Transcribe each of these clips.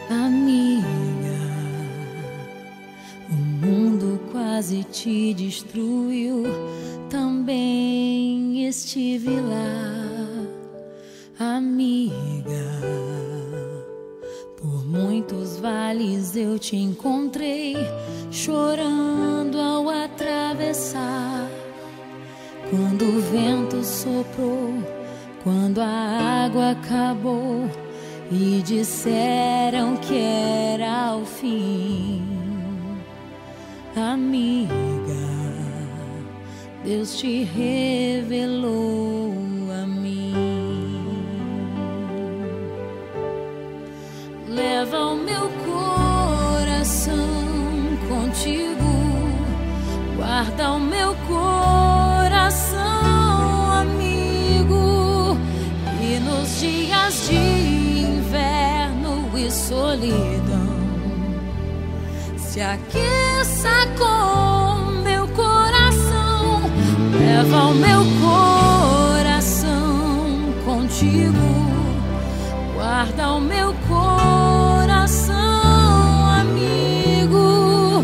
Amiga, o mundo quase te destruiu, também estive lá. Amiga, por muitos vales eu te encontrei, chorando ao atravessar. Quando o vento soprou, quando a água acabou e disseram que era o fim. Amiga, Deus te revelou a mim. Leva o meu coração contigo, guarda o meu coração, amigo. E nos dias de inverno e solidão, se aqueça com meu coração. Leva o meu coração contigo, guarda o meu coração, amigo.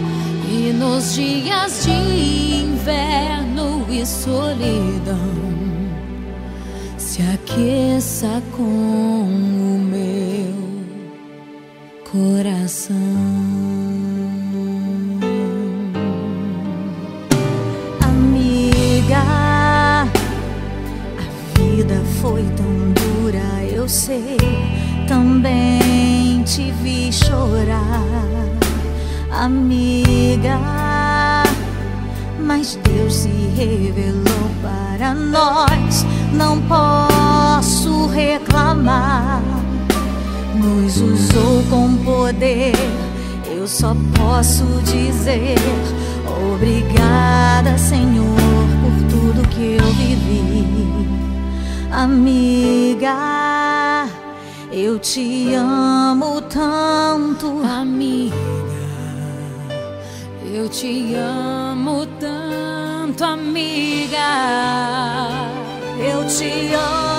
E nos dias de inverno e solidão, se aqueça com o meu coração. Amiga, a vida foi tão dura, eu sei, também te vi chorar. Amiga, mas Deus se revelou para nós, não posso reclamar. Nos usou com poder, eu só posso dizer obrigada, Senhor, por tudo que eu vivi. Amiga, eu te amo tanto. Amiga, eu te amo tanto, amiga. Eu te amo.